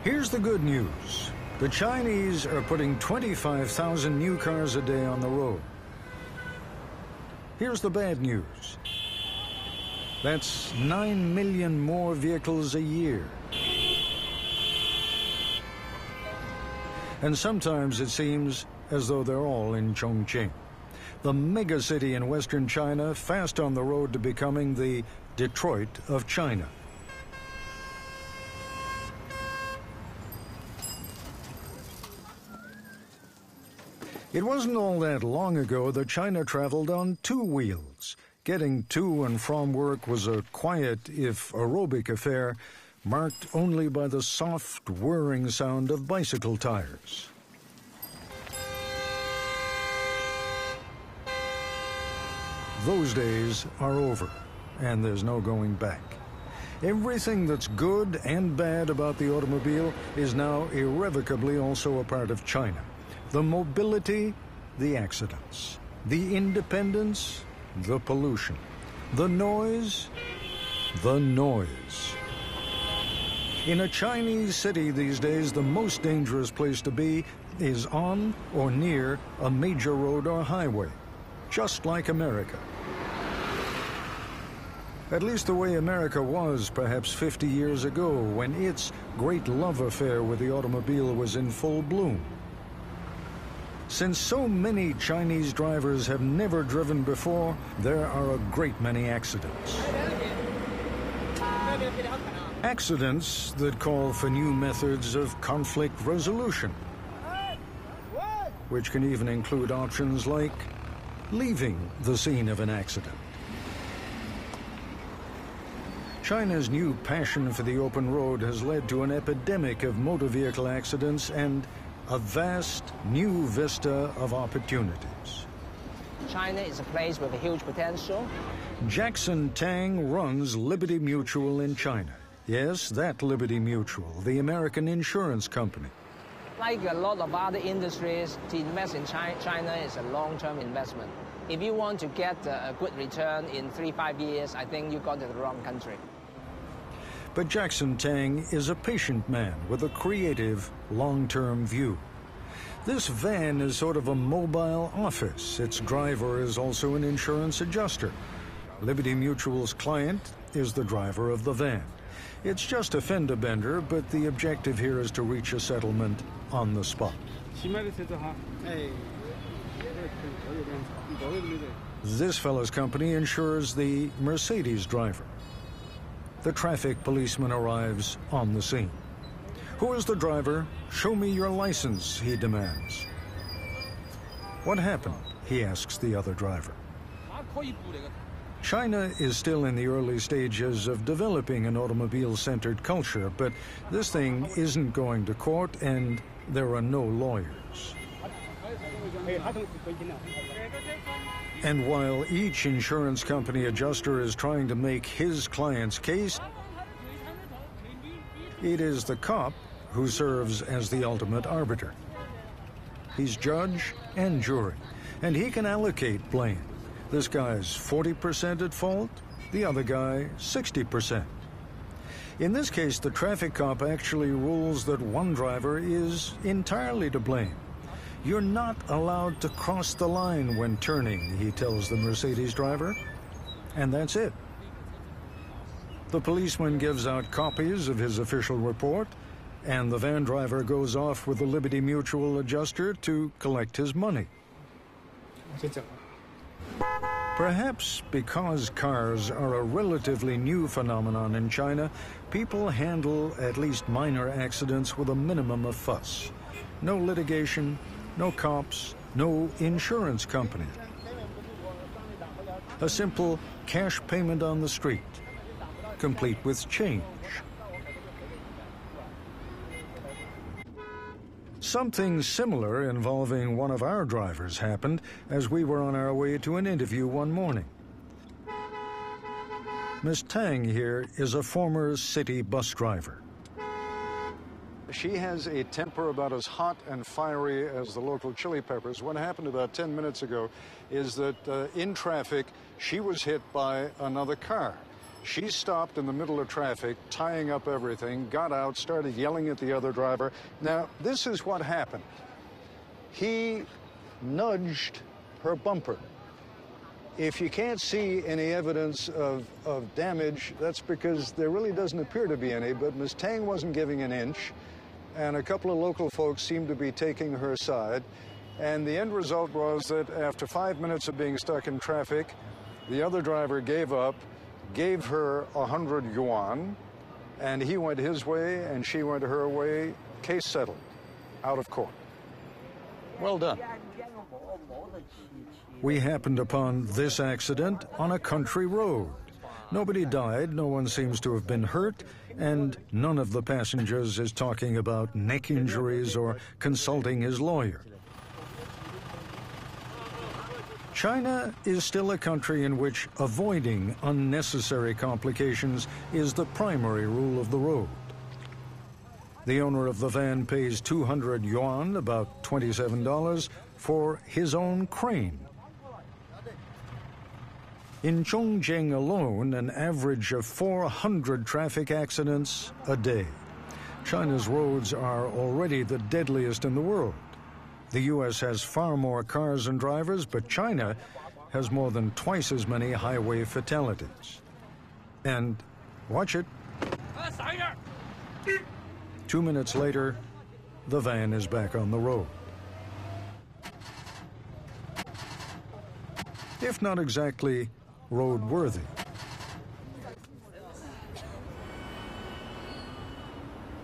Here's the good news. The Chinese are putting 25,000 new cars a day on the road. Here's the bad news. That's 9 million more vehicles a year. And sometimes it seems as though they're all in Chongqing, the megacity in western China, fast on the road to becoming the Detroit of China. It wasn't all that long ago that China traveled on two wheels. Getting to and from work was a quiet, if aerobic affair, marked only by the soft, whirring sound of bicycle tires. Those days are over, and there's no going back. Everything that's good and bad about the automobile is now irrevocably also a part of China. The mobility, the accidents. The independence, the pollution. The noise, the noise. In a Chinese city these days, the most dangerous place to be is on or near a major road or highway, just like America. At least the way America was perhaps 50 years ago, when its great love affair with the automobile was in full bloom. Since so many Chinese drivers have never driven before, there are a great many accidents. Accidents that call for new methods of conflict resolution, which can even include options like leaving the scene of an accident. China's new passion for the open road has led to an epidemic of motor vehicle accidents and a vast new vista of opportunities. China is a place with a huge potential. Jackson Tang runs Liberty Mutual in China. Yes, that Liberty Mutual, the American insurance company. Like a lot of other industries, to invest in China is a long-term investment. If you want to get a good return in 3-5 years, I think you got to the wrong country. But Jackson Tang is a patient man with a creative, long-term view. This van is sort of a mobile office. Its driver is also an insurance adjuster. Liberty Mutual's client is the driver of the van. It's just a fender bender, but the objective here is to reach a settlement on the spot. This fellow's company insures the Mercedes driver. The traffic policeman arrives on the scene. Who is the driver? Show me your license, he demands. What happened? He asks the other driver. China is still in the early stages of developing an automobile-centered culture, but this thing isn't going to court and there are no lawyers. And while each insurance company adjuster is trying to make his client's case, it is the cop who serves as the ultimate arbiter. He's judge and jury, and he can allocate blame. This guy's 40% at fault, the other guy 60%. In this case, the traffic cop actually rules that one driver is entirely to blame. You're not allowed to cross the line when turning, he tells the Mercedes driver, and that's it. The policeman gives out copies of his official report, and the van driver goes off with the Liberty Mutual adjuster to collect his money. Perhaps because cars are a relatively new phenomenon in China, people handle at least minor accidents with a minimum of fuss. No litigation, no cops, no insurance company. A simple cash payment on the street, complete with change. Something similar involving one of our drivers happened as we were on our way to an interview one morning. Miss Tang here is a former city bus driver. She has a temper about as hot and fiery as the local chili peppers. What happened about 10 minutes ago is that in traffic, she was hit by another car. She stopped in the middle of traffic, tying up everything, got out, started yelling at the other driver. Now, this is what happened. He nudged her bumper. If you can't see any evidence of damage, that's because there really doesn't appear to be any, but Ms. Tang wasn't giving an inch, and a couple of local folks seemed to be taking her side. And the end result was that after 5 minutes of being stuck in traffic, the other driver gave up, gave her 100 yuan, and he went his way and she went her way. Case settled, out of court. Well done. We happened upon this accident on a country road. Nobody died, no one seems to have been hurt, and none of the passengers is talking about neck injuries or consulting his lawyer. China is still a country in which avoiding unnecessary complications is the primary rule of the road. The owner of the van pays 200 yuan, about $27, for his own crane. In Chongqing alone, an average of 400 traffic accidents a day. China's roads are already the deadliest in the world. The U.S. has far more cars and drivers, but China has more than twice as many highway fatalities. And watch it. 2 minutes later, the van is back on the road. If not exactly roadworthy.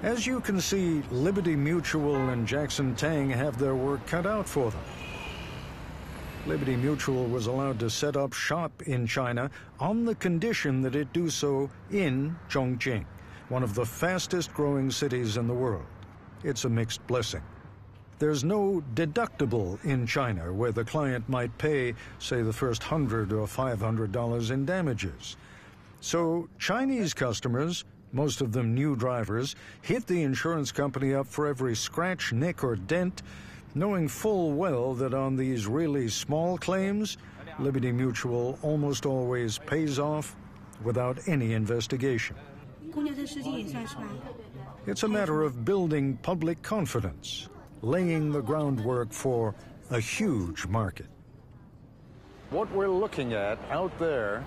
As you can see, Liberty Mutual and Jackson Tang have their work cut out for them. Liberty Mutual was allowed to set up shop in China on the condition that it do so in Chongqing, one of the fastest growing cities in the world. It's a mixed blessing. There's no deductible in China where the client might pay, say, the first $100 or $500 in damages. So Chinese customers, most of them new drivers, hit the insurance company up for every scratch, nick, or dent, knowing full well that on these really small claims, Liberty Mutual almost always pays off without any investigation. It's a matter of building public confidence, laying the groundwork for a huge market. What we're looking at out there,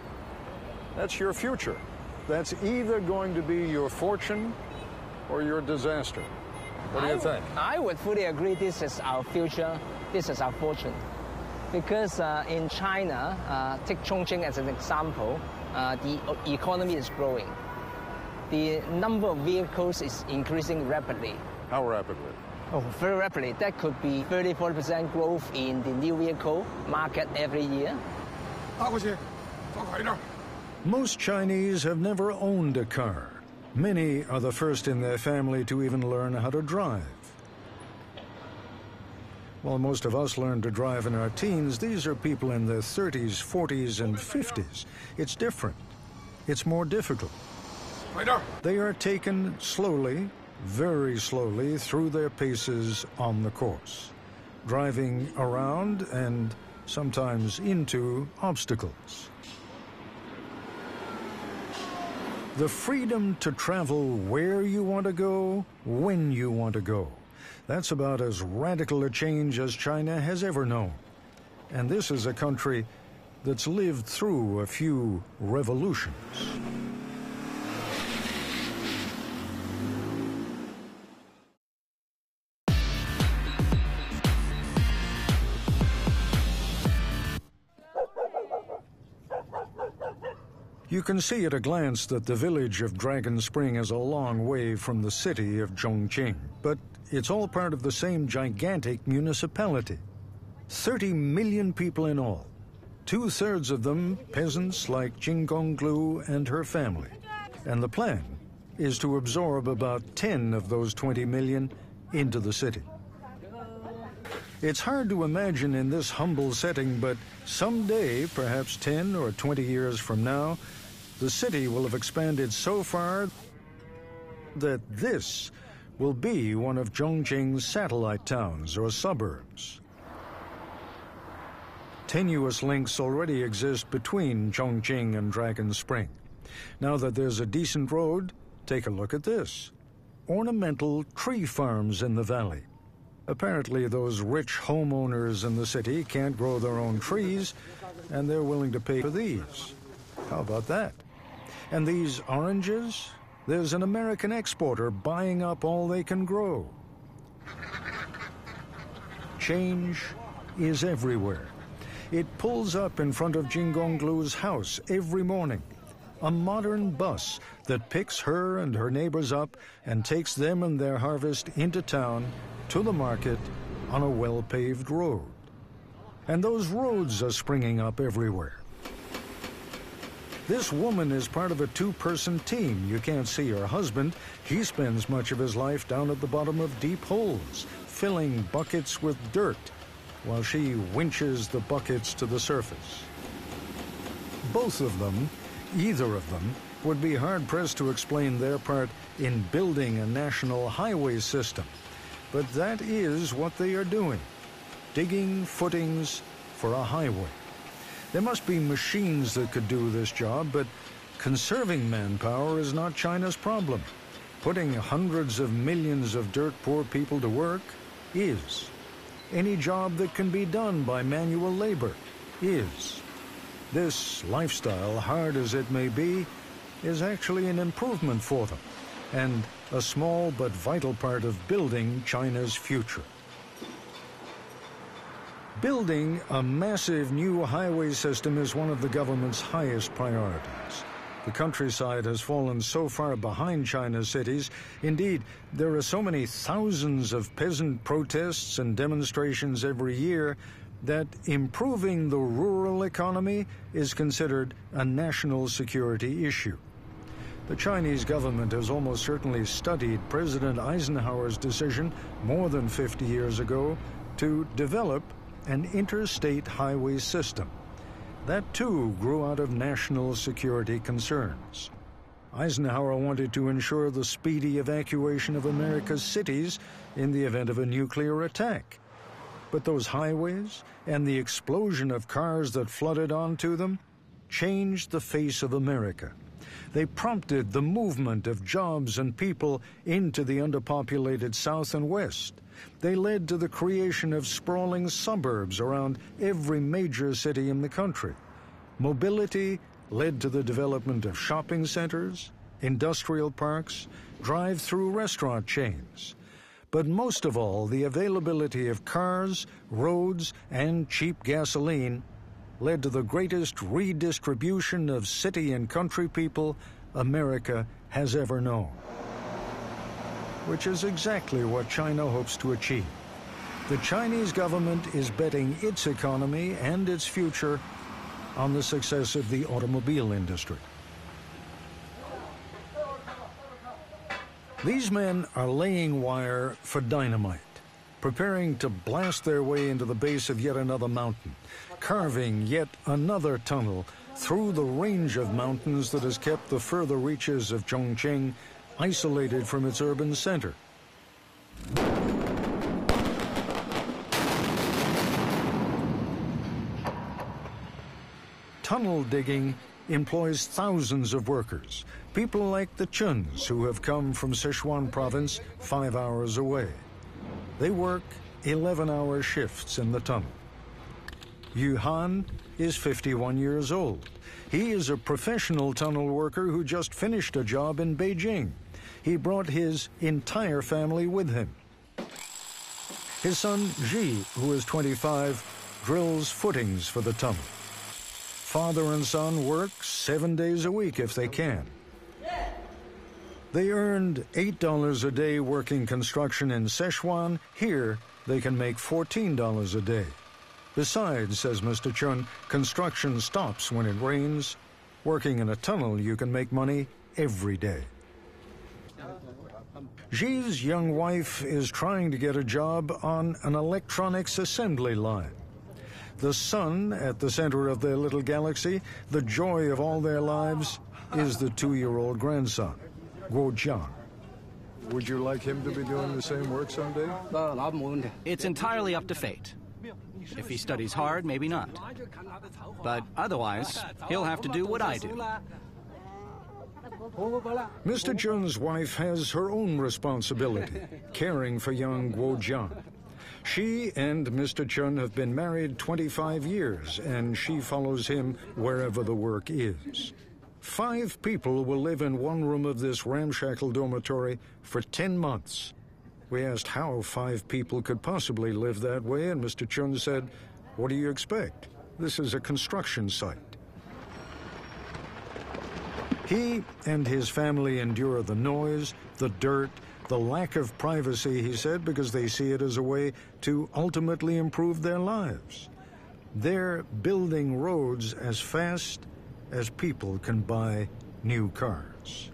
that's your future. That's either going to be your fortune or your disaster. What do you think? I would fully agree this is our future, this is our fortune. Because in China, take Chongqing as an example, the economy is growing. The number of vehicles is increasing rapidly. How rapidly? Oh, very rapidly. That could be 30-40% growth in the new vehicle market every year. Most Chinese have never owned a car. Many are the first in their family to even learn how to drive. While most of us learn to drive in our teens, these are people in their 30s, 40s, and 50s. It's different. It's more difficult. They are taken slowly, very slowly, through their paces on the course, driving around and sometimes into obstacles. The freedom to travel where you want to go, when you want to go. That's about as radical a change as China has ever known. And this is a country that's lived through a few revolutions. You can see at a glance that the village of Dragon Spring is a long way from the city of Chongqing, but it's all part of the same gigantic municipality. 30 million people in all. 2/3 of them peasants like Jing Gonglu and her family. And the plan is to absorb about 10 of those 20 million into the city. It's hard to imagine in this humble setting, but someday, perhaps 10 or 20 years from now, the city will have expanded so far that this will be one of Chongqing's satellite towns or suburbs. Tenuous links already exist between Chongqing and Dragon Spring. Now that there's a decent road, take a look at this. Ornamental tree farms in the valley. Apparently, those rich homeowners in the city can't grow their own trees, and they're willing to pay for these. How about that? And these oranges? There's an American exporter buying up all they can grow. Change is everywhere. It pulls up in front of Jingonglu's house every morning. A modern bus that picks her and her neighbors up and takes them and their harvest into town, to the market, on a well-paved road. And those roads are springing up everywhere. This woman is part of a two-person team. You can't see her husband. He spends much of his life down at the bottom of deep holes, filling buckets with dirt, while she winches the buckets to the surface. Both of them, either of them, would be hard-pressed to explain their part in building a national highway system. But that is what they are doing, digging footings for a highway. There must be machines that could do this job, but conserving manpower is not China's problem. Putting hundreds of millions of dirt-poor people to work is. Any job that can be done by manual labor is. This lifestyle, hard as it may be, is actually an improvement for them, and a small but vital part of building China's future. Building a massive new highway system is one of the government's highest priorities. The countryside has fallen so far behind China's cities. Indeed, there are so many thousands of peasant protests and demonstrations every year that improving the rural economy is considered a national security issue. The Chinese government has almost certainly studied President Eisenhower's decision more than 50 years ago to develop an interstate highway system. That too grew out of national security concerns. Eisenhower wanted to ensure the speedy evacuation of America's cities in the event of a nuclear attack. But those highways and the explosion of cars that flooded onto them changed the face of America. They prompted the movement of jobs and people into the underpopulated South and West. They led to the creation of sprawling suburbs around every major city in the country. Mobility led to the development of shopping centers, industrial parks, drive-through restaurant chains. But most of all, the availability of cars, roads, and cheap gasoline led to the greatest redistribution of city and country people America has ever known. Which is exactly what China hopes to achieve. The Chinese government is betting its economy and its future on the success of the automobile industry. These men are laying wire for dynamite, preparing to blast their way into the base of yet another mountain, carving yet another tunnel through the range of mountains that has kept the further reaches of Chongqing isolated from its urban center. Tunnel digging employs thousands of workers, people like the Chuns who have come from Sichuan province 5 hours away. They work 11-hour shifts in the tunnel. Yu Han is 51 years old. He is a professional tunnel worker who just finished a job in Beijing. He brought his entire family with him. His son, Ji, who is 25, drills footings for the tunnel. Father and son work 7 days a week if they can. They earned $8 a day working construction in Sichuan. Here, they can make $14 a day. Besides, says Mr. Chun, construction stops when it rains. Working in a tunnel, you can make money every day. Ji's young wife is trying to get a job on an electronics assembly line. The sun at the center of their little galaxy, the joy of all their lives, is the 2-year-old grandson, Guo Jiang. Would you like him to be doing the same work someday? It's entirely up to fate. If he studies hard, maybe not. But otherwise, he'll have to do what I do. Mr. Jun's wife has her own responsibility, caring for young Guo Jian. She and Mr. Chun have been married 25 years, and she follows him wherever the work is. 5 people will live in one room of this ramshackle dormitory for 10 months. We asked how 5 people could possibly live that way, and Mr. Chun said, "What do you expect? This is a construction site." He and his family endure the noise, the dirt, the lack of privacy, he said, because they see it as a way to ultimately improve their lives. They're building roads as fast as people can buy new cars.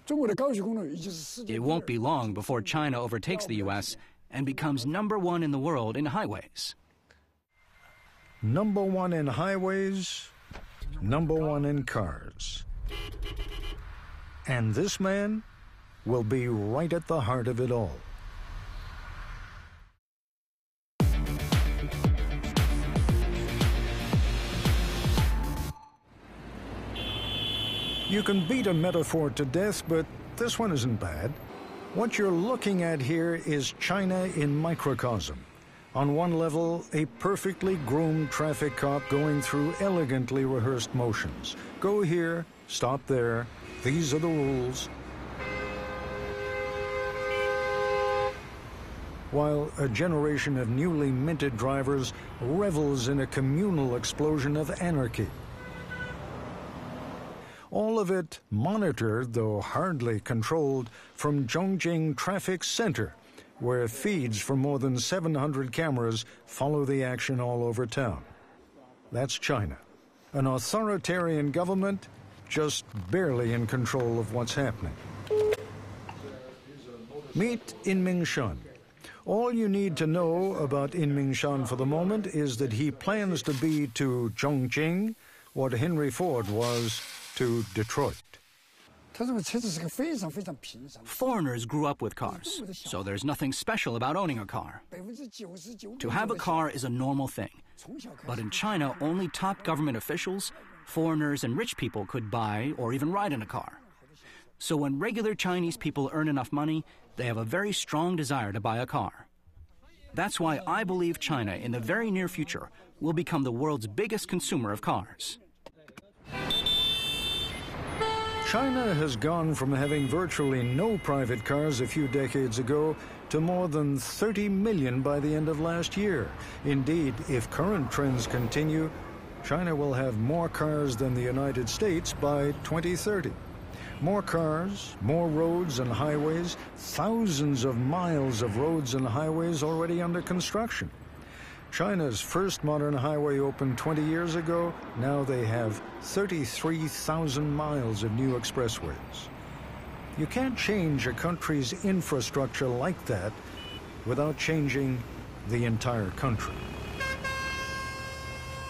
It won't be long before China overtakes the U.S. and becomes #1 in the world in highways. #1 in highways, #1 in cars. And this man will be right at the heart of it all. You can beat a metaphor to death, but this one isn't bad. What you're looking at here is China in microcosm. On one level, a perfectly groomed traffic cop going through elegantly rehearsed motions. Go here, stop there, these are the rules. While a generation of newly minted drivers revels in a communal explosion of anarchy. All of it monitored, though hardly controlled, from Zhongjing Traffic Center, where feeds from more than 700 cameras follow the action all over town. That's China, an authoritarian government just barely in control of what's happening. Meet In-Ming Shan. All you need to know about In-Ming Shan for the moment is that he plans to be to Chongqing what Henry Ford was to Detroit. Foreigners grew up with cars, so there's nothing special about owning a car. To have a car is a normal thing. But in China, only top government officials, foreigners, and rich people could buy or even ride in a car. So when regular Chinese people earn enough money, they have a very strong desire to buy a car. That's why I believe China, in the very near future, will become the world's biggest consumer of cars. China has gone from having virtually no private cars a few decades ago to more than 30 million by the end of last year. Indeed, if current trends continue, China will have more cars than the United States by 2030. More cars, more roads and highways, thousands of miles of roads and highways already under construction. China's first modern highway opened 20 years ago. Now they have 33,000 miles of new expressways. You can't change a country's infrastructure like that without changing the entire country.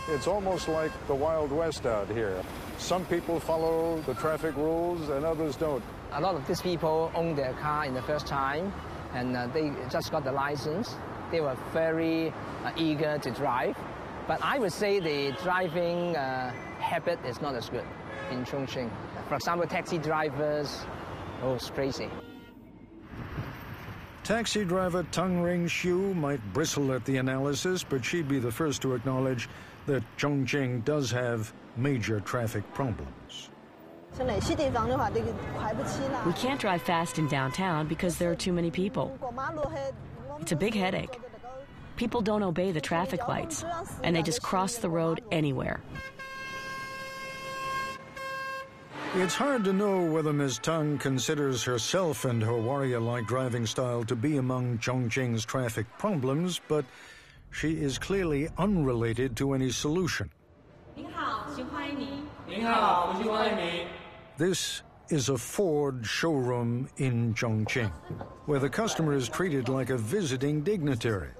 It's almost like the Wild West out here. Some people follow the traffic rules and others don't. A lot of these people own their car in the first time, and they just got the license. They were very eager to drive. But I would say the driving habit is not as good in Chongqing. For example, taxi drivers, oh, it's crazy. Taxi driver Tang Ring-Xiu might bristle at the analysis, but she'd be the first to acknowledge that Chongqing does have major traffic problems. We can't drive fast in downtown because there are too many people. It's a big headache. People don't obey the traffic lights, and they just cross the road anywhere. It's hard to know whether Ms. Tang considers herself and her warrior-like driving style to be among Chongqing's traffic problems, but she is clearly unrelated to any solution. This is a Ford showroom in Chongqing, where the customer is treated like a visiting dignitary.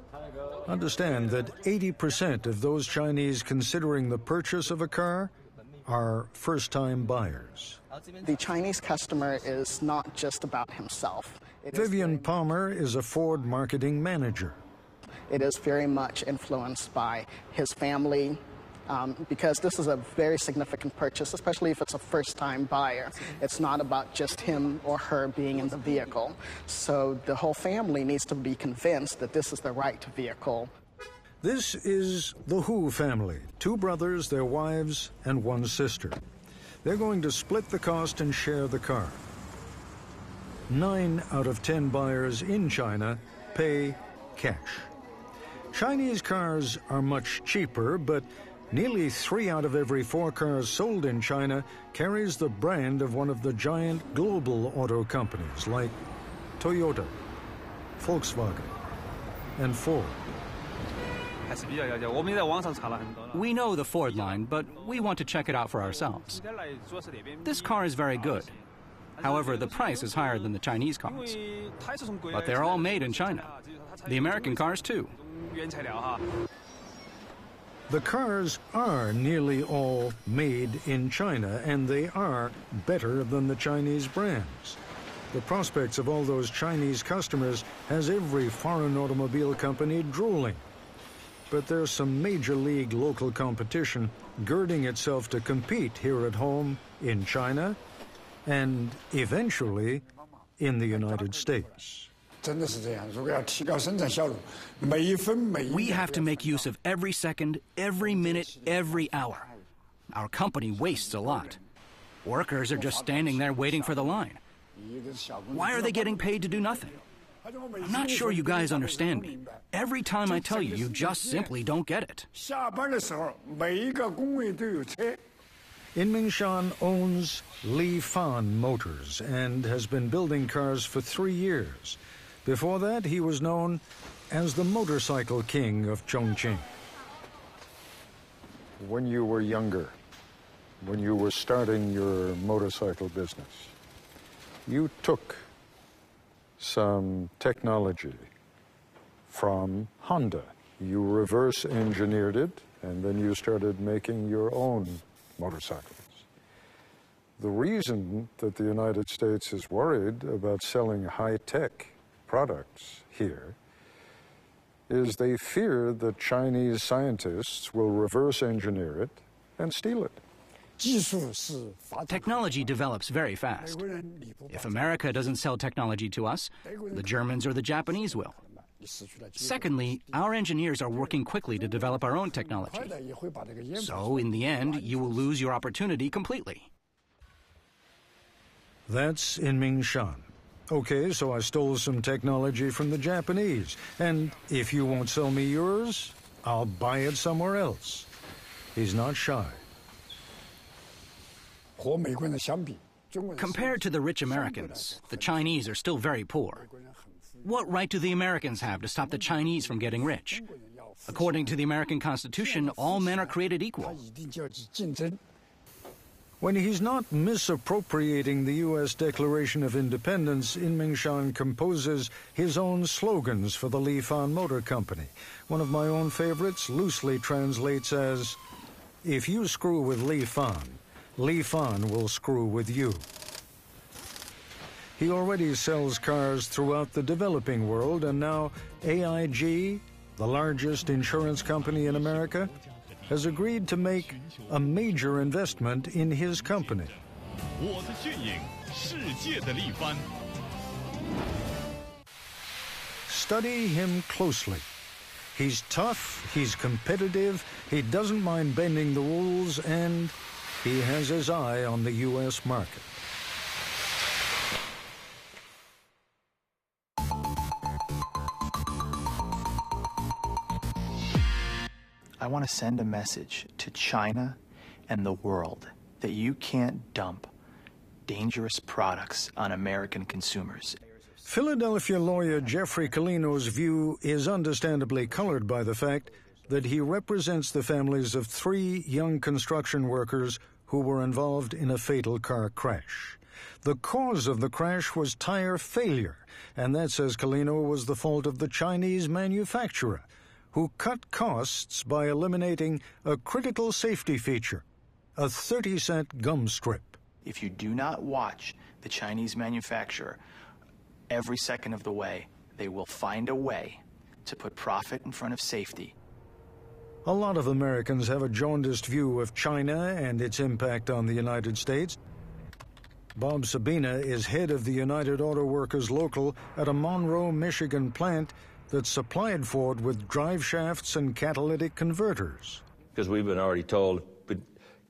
Understand that 80% of those Chinese considering the purchase of a car are first-time buyers. The Chinese customer is not just about himself. Vivian Palmer is a Ford marketing manager. It is very much influenced by his family, because this is a very significant purchase, especially if it's a first-time buyer. It's not about just him or her being in the vehicle. So the whole family needs to be convinced that this is the right vehicle. This is the Hu family, 2 brothers, their wives, and 1 sister. They're going to split the cost and share the car. 9 out of 10 buyers in China pay cash. Chinese cars are much cheaper, but nearly 3 out of every 4 cars sold in China carries the brand of one of the giant global auto companies like Toyota, Volkswagen, and Ford. We know the Ford line, but we want to check it out for ourselves. This car is very good. However, the price is higher than the Chinese cars. But they're all made in China. The American cars, too. The cars are nearly all made in China, and they are better than the Chinese brands. The prospects of all those Chinese customers has every foreign automobile company drooling. But there's some major league local competition girding itself to compete here at home in China and eventually in the United States. We have to make use of every second, every minute, every hour. Our company wastes a lot. Workers are just standing there waiting for the line. Why are they getting paid to do nothing? I'm not sure you guys understand me. Every time I tell you, you just simply don't get it. In Mingshan owns Li Fan Motors and has been building cars for 3 years. Before that, he was known as the motorcycle king of Chongqing. When you were younger, when you were starting your motorcycle business, you took some technology from Honda. You reverse engineered it, and then you started making your own motorcycles. The reason that the United States is worried about selling high-tech products here is they fear that Chinese scientists will reverse engineer it and steal it. Technology develops very fast. If America doesn't sell technology to us, the Germans or the Japanese will. Secondly, our engineers are working quickly to develop our own technology. So, in the end, you will lose your opportunity completely. That's in Mingshan. Okay, so I stole some technology from the Japanese, and if you won't sell me yours, I'll buy it somewhere else. He's not shy. Compared to the rich Americans, the Chinese are still very poor. What right do the Americans have to stop the Chinese from getting rich? According to the American Constitution, all men are created equal. When he's not misappropriating the U.S. Declaration of Independence, In Mingshan composes his own slogans for the Li Fan Motor Company. One of my own favorites loosely translates as, "If you screw with Li Fan will screw with you." He already sells cars throughout the developing world, and now AIG, the largest insurance company in America, has agreed to make a major investment in his company. Study him closely. He's tough, he's competitive, he doesn't mind bending the rules, and he has his eye on the U.S. market. I want to send a message to China and the world that you can't dump dangerous products on American consumers. Philadelphia lawyer Jeffrey Colino's view is understandably colored by the fact that he represents the families of 3 young construction workers who were involved in a fatal car crash. The cause of the crash was tire failure, and that, says Colino, was the fault of the Chinese manufacturer, who cut costs by eliminating a critical safety feature, a 30-cent gum strip. If you do not watch the Chinese manufacturer every second of the way, they will find a way to put profit in front of safety. A lot of Americans have a jaundiced view of China and its impact on the United States. Bob Sabina is head of the United Auto Workers local at a Monroe, Michigan plant that supplied Ford with drive shafts and catalytic converters. Because we've been already told, if we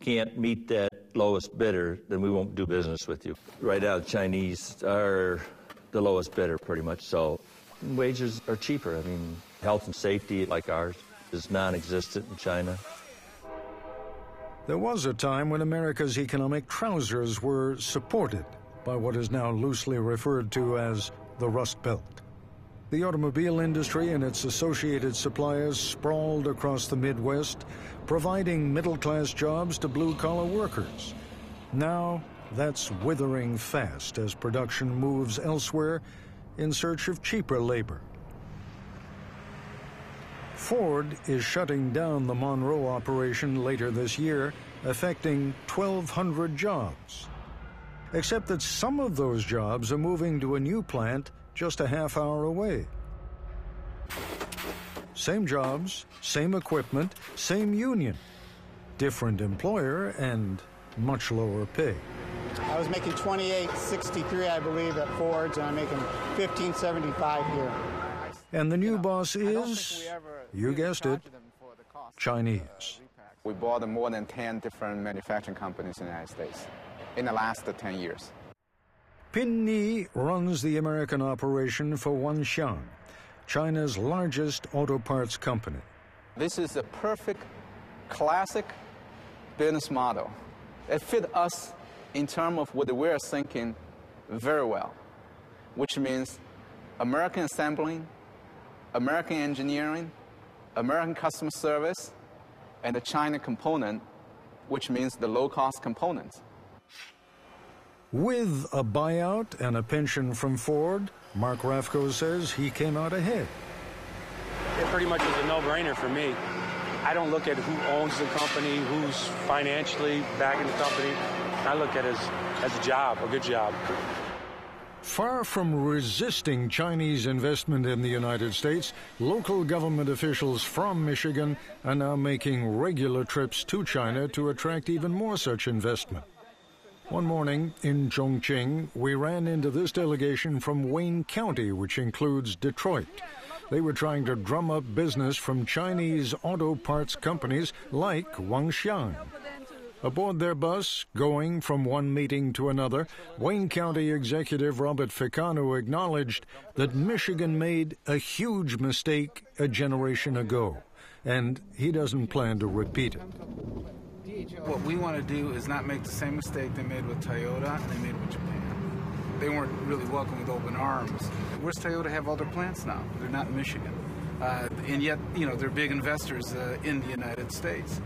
can't meet that lowest bidder, then we won't do business with you. Right now, the Chinese are the lowest bidder, pretty much. So wages are cheaper. I mean, health and safety like ours is non-existent in China. There was a time when America's economic trousers were supported by what is now loosely referred to as the Rust Belt. The automobile industry and its associated suppliers sprawled across the Midwest, providing middle-class jobs to blue-collar workers. Now, that's withering fast as production moves elsewhere in search of cheaper labor. Ford is shutting down the Monroe operation later this year, affecting 1,200 jobs. Except that some of those jobs are moving to a new plant just a half hour away. Same jobs, same equipment, same union. Different employer and much lower pay. I was making $28.63, I believe, at Ford's, and I'm making $15.75 here. And the new boss is, you guessed it, Chinese. We bought more than 10 different manufacturing companies in the United States in the last 10 years. Pin Ni runs the American operation for Wanxiang, China's largest auto parts company. This is a perfect, classic business model. It fit us in terms of what we're thinking very well, which means American assembling, American engineering, American customer service, and the China component, which means the low-cost components. With a buyout and a pension from Ford, Mark Rafko says he came out ahead. It pretty much is a no-brainer for me. I don't look at who owns the company, who's financially backing the company. I look at it as a job, a good job. Far from resisting Chinese investment in the United States, local government officials from Michigan are now making regular trips to China to attract even more such investment. One morning in Chongqing, we ran into this delegation from Wayne County, which includes Detroit. They were trying to drum up business from Chinese auto parts companies like Wanxiang. Aboard their bus, going from one meeting to another, Wayne County Executive Robert Ficano acknowledged that Michigan made a huge mistake a generation ago, and he doesn't plan to repeat it. What we want to do is not make the same mistake they made with Toyota and they made with Japan. They weren't really welcomed with open arms. Where's Toyota have all their plants now? They're not in Michigan. And yet, they're big investors in the United States.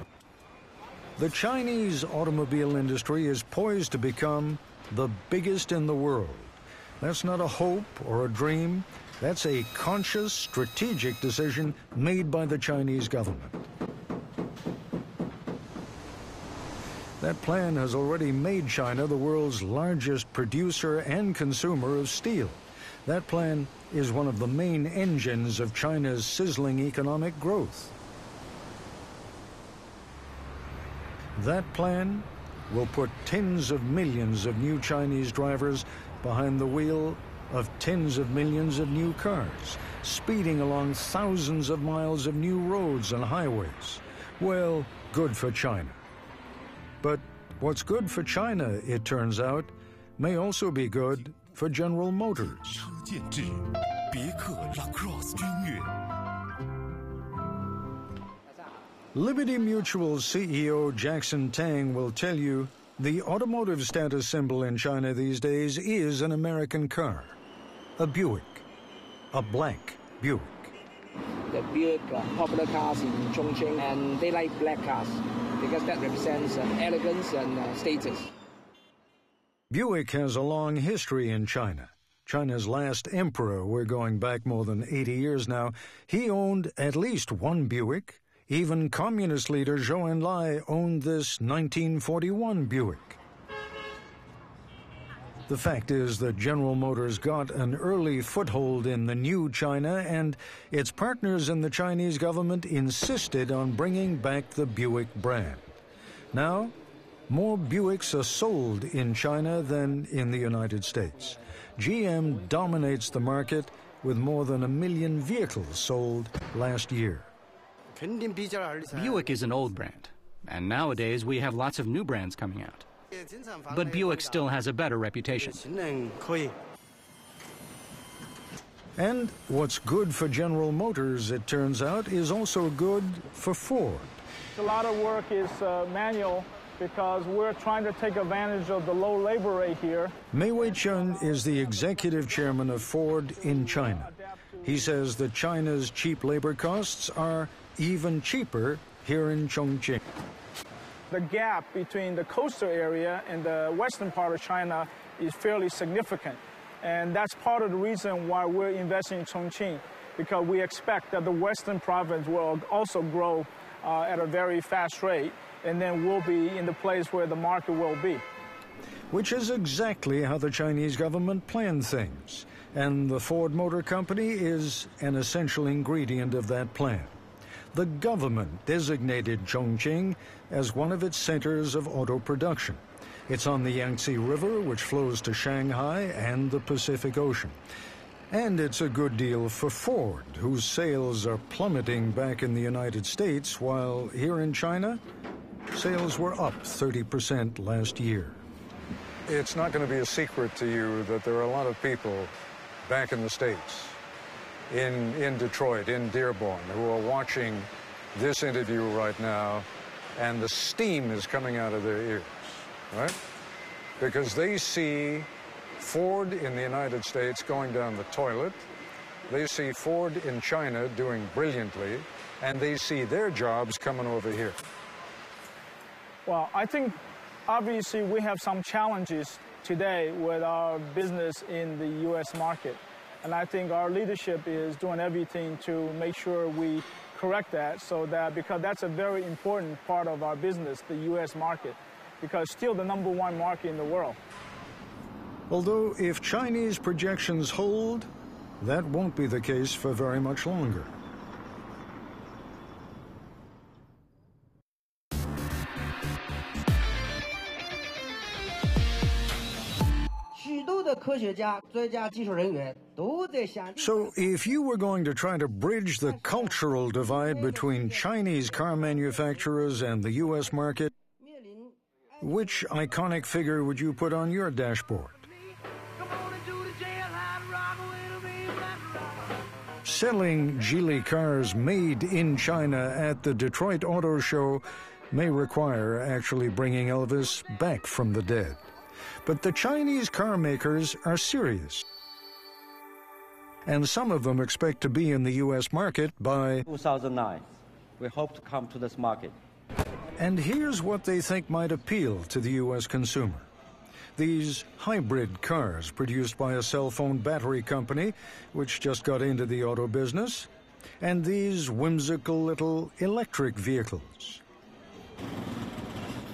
The Chinese automobile industry is poised to become the biggest in the world. That's not a hope or a dream. That's a conscious, strategic decision made by the Chinese government. That plan has already made China the world's largest producer and consumer of steel. That plan is one of the main engines of China's sizzling economic growth. That plan will put tens of millions of new Chinese drivers behind the wheel of tens of millions of new cars, speeding along thousands of miles of new roads and highways. Well, good for China. But what's good for China, it turns out, may also be good for General Motors. Liberty Mutual's CEO Jackson Tang will tell you the automotive status symbol in China these days is an American car, a Buick, a black Buick. The Buick popular cars in Chongqing, and they like black cars because that represents elegance and status. Buick has a long history in China. China's last emperor, we're going back more than 80 years now, he owned at least one Buick. Even communist leader Zhou Enlai owned this 1941 Buick. The fact is that General Motors got an early foothold in the new China, and its partners in the Chinese government insisted on bringing back the Buick brand. Now, more Buicks are sold in China than in the United States. GM dominates the market with more than 1 million vehicles sold last year. Buick is an old brand, and nowadays we have lots of new brands coming out. But Buick still has a better reputation. And what's good for General Motors, it turns out, is also good for Ford. A lot of work is manual because we're trying to take advantage of the low labor rate here. Mei Wei-chun is the executive chairman of Ford in China. He says that China's cheap labor costs are even cheaper here in Chongqing. The gap between the coastal area and the western part of China is fairly significant. And that's part of the reason why we're investing in Chongqing, because we expect that the western province will also grow at a very fast rate, and then we'll be in the place where the market will be. Which is exactly how the Chinese government planned things. And the Ford Motor Company is an essential ingredient of that plan. The government designated Chongqing as one of its centers of auto production. It's on the Yangtze River, which flows to Shanghai and the Pacific Ocean. And it's a good deal for Ford, whose sales are plummeting back in the United States, while here in China, sales were up 30% last year. It's not going to be a secret to you that there are a lot of people back in the States, in Detroit, in Dearborn, who are watching this interview right now, and the steam is coming out of their ears, right? Because they see Ford in the United States going down the toilet, they see Ford in China doing brilliantly, and they see their jobs coming over here. Well, I think obviously we have some challenges today with our business in the U.S. market. And I think our leadership is doing everything to make sure we correct that, so that, because that's a very important part of our business, the U.S. market, because it's still the #1 market in the world. Although if Chinese projections hold, that won't be the case for very much longer. So if you were going to try to bridge the cultural divide between Chinese car manufacturers and the U.S. market, which iconic figure would you put on your dashboard? Selling Geely cars made in China at the Detroit Auto Show may require actually bringing Elvis back from the dead. But the Chinese car makers are serious. And some of them expect to be in the U.S. market by 2009. We hope to come to this market. And here's what they think might appeal to the U.S. consumer. These hybrid cars produced by a cell phone battery company, which just got into the auto business, and these whimsical little electric vehicles.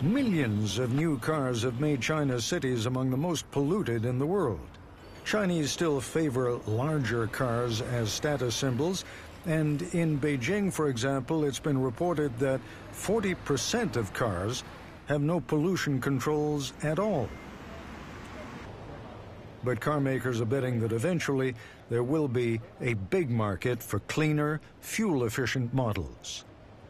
Millions of new cars have made China's cities among the most polluted in the world. Chinese still favor larger cars as status symbols, and in Beijing, for example, it's been reported that 40% of cars have no pollution controls at all. But car makers are betting that eventually there will be a big market for cleaner, fuel-efficient models.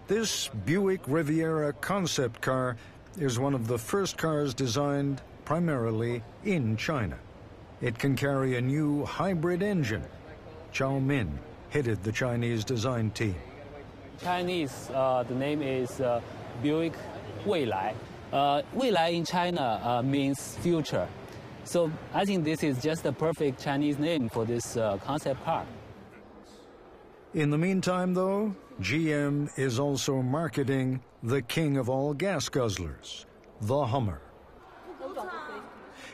This Buick Riviera concept car is one of the first cars designed primarily in China. It can carry a new hybrid engine. Zhao Min headed the Chinese design team. Chinese, the name is Buick Weilai. Weilai in China means future. So I think this is just the perfect Chinese name for this concept car. In the meantime, though, GM is also marketing the king of all gas guzzlers, the Hummer.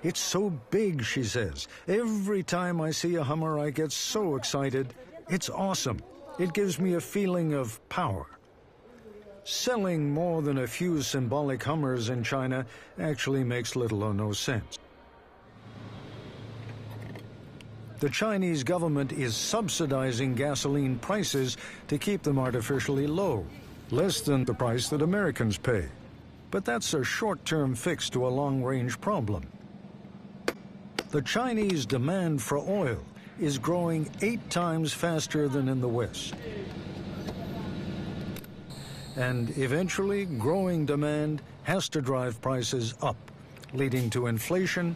It's so big, she says. Every time I see a Hummer, I get so excited. It's awesome. It gives me a feeling of power. Selling more than a few symbolic Hummers in China actually makes little or no sense. The Chinese government is subsidizing gasoline prices to keep them artificially low, less than the price that Americans pay. But that's a short-term fix to a long-range problem. The Chinese demand for oil is growing 8 times faster than in the West. And eventually, growing demand has to drive prices up, leading to inflation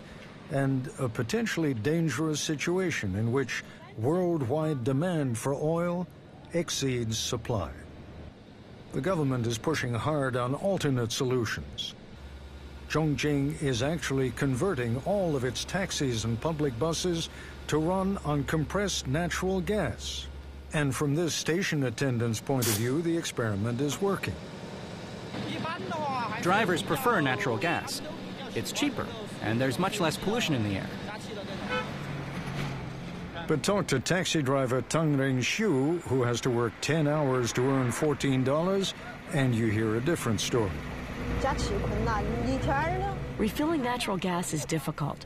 and a potentially dangerous situation in which worldwide demand for oil exceeds supply. The government is pushing hard on alternate solutions. Chongqing is actually converting all of its taxis and public buses to run on compressed natural gas. And from this station attendant's point of view, the experiment is working. Drivers prefer natural gas. It's cheaper, and there's much less pollution in the air. But talk to taxi driver Tang Ren-Xiu, who has to work 10 hours to earn $14, and you hear a different story. Refilling natural gas is difficult.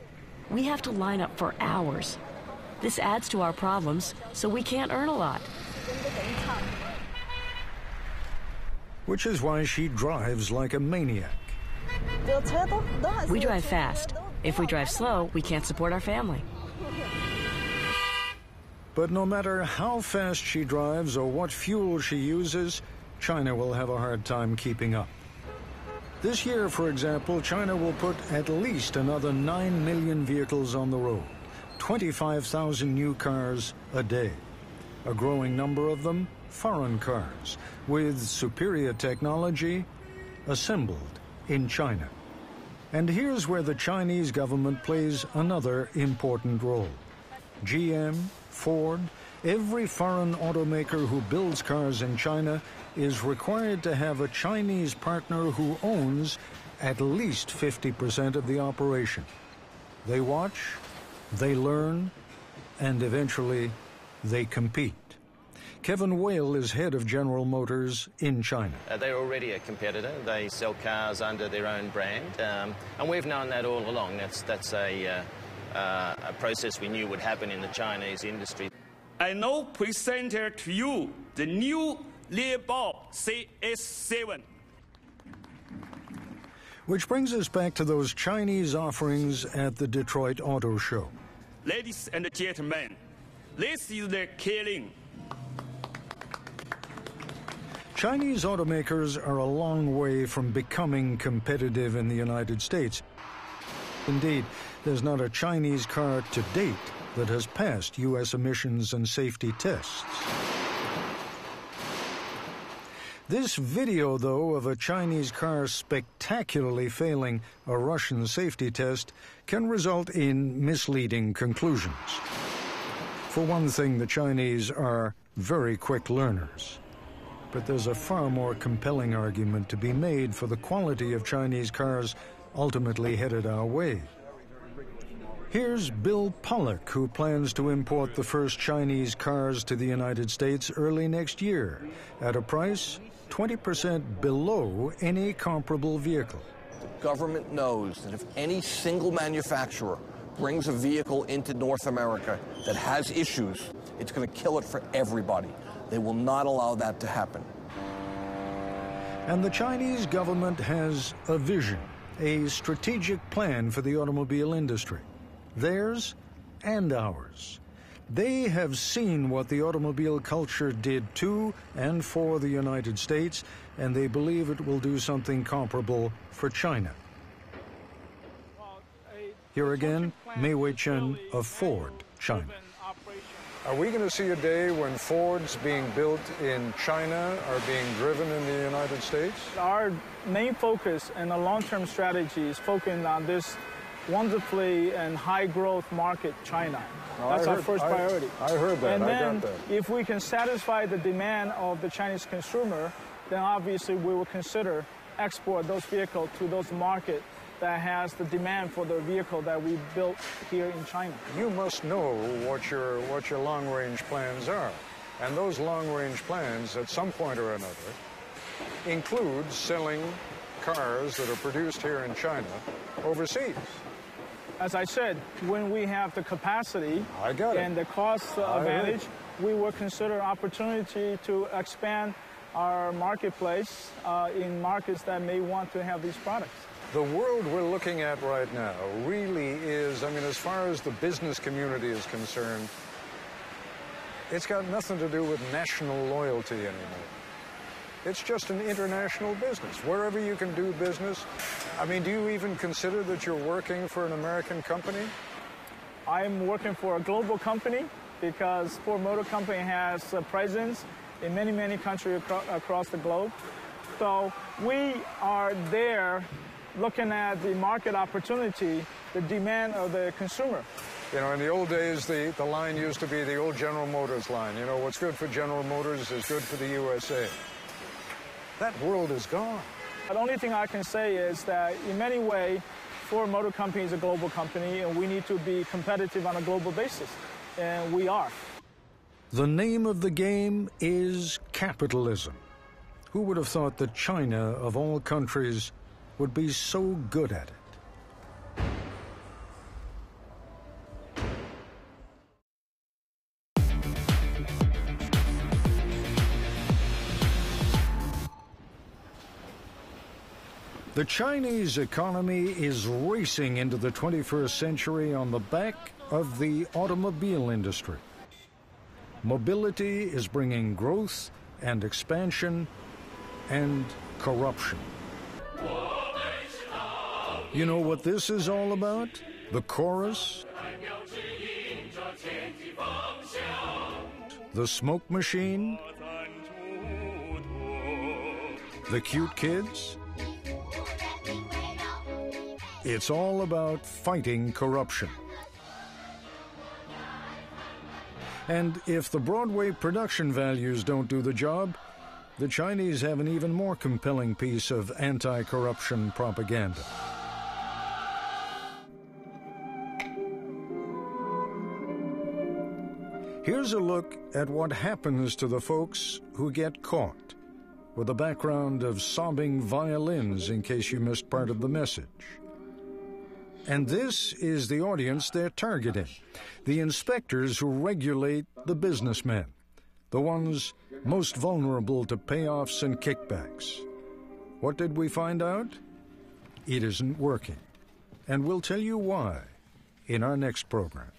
We have to line up for hours. This adds to our problems, so we can't earn a lot. Which is why she drives like a maniac. We drive fast. If we drive slow, we can't support our family. But no matter how fast she drives or what fuel she uses, China will have a hard time keeping up. This year, for example, China will put at least another 9 million vehicles on the road, 25,000 new cars a day. A growing number of them foreign cars, with superior technology assembled in China. And here's where the Chinese government plays another important role. GM, Ford, every foreign automaker who builds cars in China is required to have a Chinese partner who owns at least 50% of the operation. They watch, they learn, and eventually they compete. Kevin Whale is head of General Motors in China. They're already a competitor. They sell cars under their own brand, and we've known that all along. That's a process we knew would happen in the Chinese industry. I now present to you the new Liebao CS7. Which brings us back to those Chinese offerings at the Detroit Auto Show. Ladies and gentlemen, this is the Killing. Chinese automakers are a long way from becoming competitive in the United States. Indeed, there's not a Chinese car to date that has passed U.S. emissions and safety tests. This video, though, of a Chinese car spectacularly failing a Russian safety test can result in misleading conclusions. For one thing, the Chinese are very quick learners. But there's a far more compelling argument to be made for the quality of Chinese cars ultimately headed our way. Here's Bill Pollock, who plans to import the first Chinese cars to the United States early next year at a price 20% below any comparable vehicle. The government knows that if any single manufacturer brings a vehicle into North America that has issues, it's going to kill it for everybody. They will not allow that to happen. And the Chinese government has a vision, a strategic plan for the automobile industry. Theirs and ours. They have seen what the automobile culture did to and for the United States, and they believe it will do something comparable for China. Here again, Mei Wei-chen of Ford, China. Are we going to see a day when Fords being built in China are being driven in the United States? Our main focus and the long-term strategy is focusing on this wonderfully and high-growth market, China. That's our first priority. I heard that. And then, I got that. if we can satisfy the demand of the Chinese consumer, then obviously we will consider export those vehicles to those markets that has the demand for the vehicle that we built here in China. You must know what your long-range plans are. And those long-range plans, at some point or another, include selling cars that are produced here in China overseas. As I said, when we have the capacity and the cost advantage, we will consider opportunity to expand our marketplace in markets that may want to have these products. The world we're looking at right now really is, I mean, as far as the business community is concerned, it's got nothing to do with national loyalty anymore. It's just an international business. Wherever you can do business. I mean, do you even consider that you're working for an American company? I'm working for a global company because Ford Motor Company has a presence in many, many countries across the globe. So we are there looking at the market opportunity, the demand of the consumer. You know, in the old days, the line used to be the old General Motors line. You know, what's good for General Motors is good for the USA. That world is gone. The only thing I can say is that in many ways, Ford Motor Company is a global company and we need to be competitive on a global basis, and we are. The name of the game is capitalism. Who would have thought that China, of all countries, would be so good at it? The Chinese economy is racing into the 21st century on the back of the automobile industry. Mobility is bringing growth and expansion and corruption. You know what this is all about? The chorus, the smoke machine, the cute kids. It's all about fighting corruption. And if the Broadway production values don't do the job, the Chinese have an even more compelling piece of anti-corruption propaganda. Here's a look at what happens to the folks who get caught, with a background of sobbing violins in case you missed part of the message. And this is the audience they're targeting, the inspectors who regulate the businessmen, the ones most vulnerable to payoffs and kickbacks. What did we find out? It isn't working. And we'll tell you why in our next program.